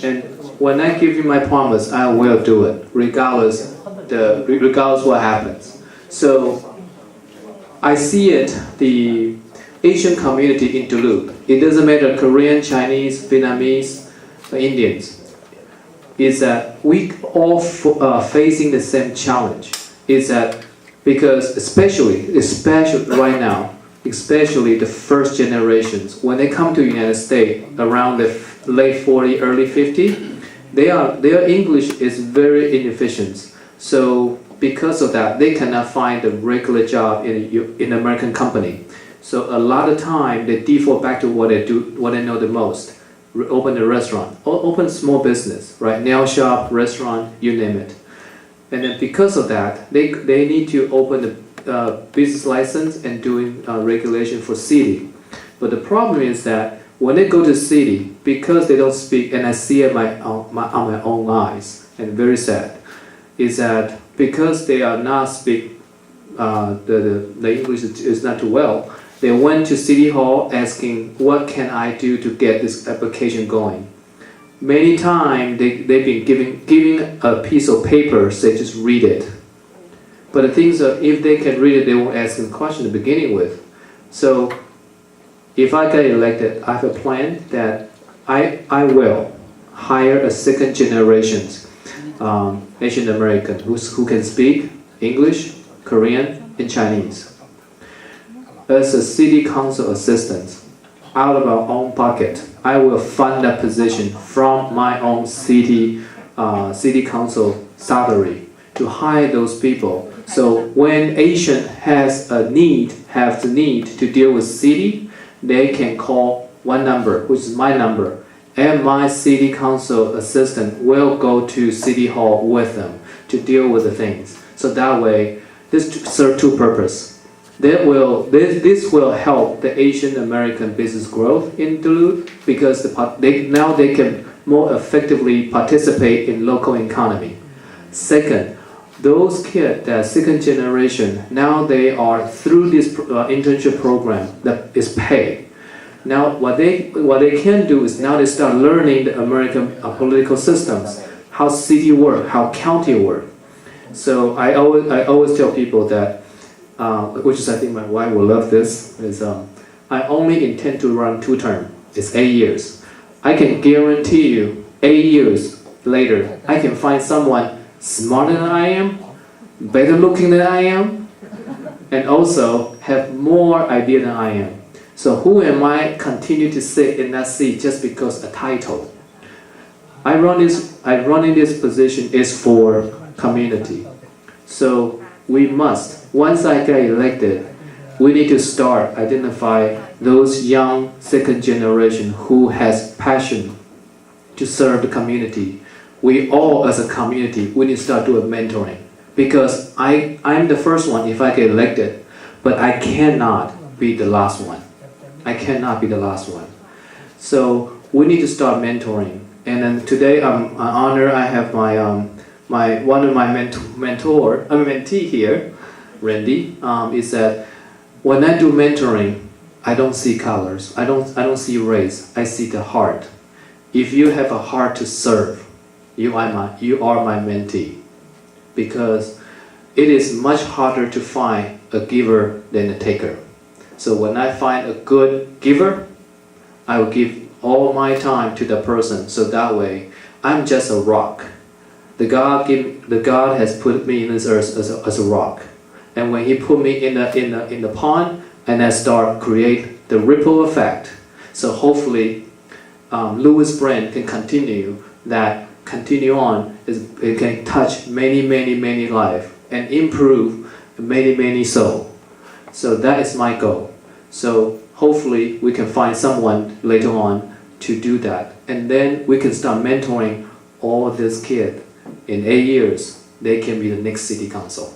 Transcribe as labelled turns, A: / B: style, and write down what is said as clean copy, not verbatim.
A: And when I give you my promise, I will do it, regardless what happens. So I see it, the Asian community in Duluth. It doesn't matter Korean, Chinese, Vietnamese, Indians. Is that we all facing the same challenge. Is that because especially right now, especially the first generations, when they come to the United States around the late 40, early 50, their English is very inefficient. So because of that, they cannot find a regular job in an American company. So a lot of time they default back to what they do, what they know the most. Open a restaurant, or open small business, right? Nail shop, restaurant, you name it. And then because of that, they need to open a business license and doing regulation for city. But the problem is that when they go to city, because they don't speak, and I see it on my own eyes, and very sad, is that because they are not speak, the English is not too well, they went to City Hall asking, what can I do to get this application going? Many times they've been giving a piece of paper, say just read it. But the things are, if they can read it, they won't ask a question to begin with. So if I get elected, I have a plan that I will hire a second generation Asian American who can speak English, Korean, and Chinese. As a city council assistant, out of our own pocket, I will fund that position from my own city council salary to hire those people. So when Asian has the need to deal with city, they can call one number, which is my number, and my city council assistant will go to City Hall with them to deal with the things. So that way, this serves two purposes. This will help the Asian American business growth in Duluth because now they can more effectively participate in local economy. Second, those kids that second generation, now they are through this internship program that is paid. Now what they can do is now they start learning the American political systems, how city work, how county work. So I always tell people that, which is I think my wife will love this, is I only intend to run 2 terms. It's 8 years. I can guarantee you 8 years later, I can find someone smarter than I am, better looking than I am, and also have more idea than I am. So who am I continue to sit in that seat just because a title? I run in this position is for community. So we must, once I get elected, we need to start identify those young second generation who has passion to serve the community. We all as a community, we need to start doing mentoring. Because I'm the first one if I get elected, but I cannot be the last one. I cannot be the last one. So we need to start mentoring. And then today I'm honored I have one of my mentee here, Randy, is that when I do mentoring, I don't see colors. I don't see race. I see the heart. If you have a heart to serve, you are my mentee. Because it is much harder to find a giver than a taker. So when I find a good giver, I will give all my time to the person. So that way, I'm just a rock. The God has put me in this earth as a rock. And when He put me in the pond, and I start create the ripple effect. So hopefully, Louis' brand can continue on. It can touch many lives and improve many souls. So that is my goal. So hopefully we can find someone later on to do that. And then we can start mentoring all these kids. In 8 years, they can be the next city council.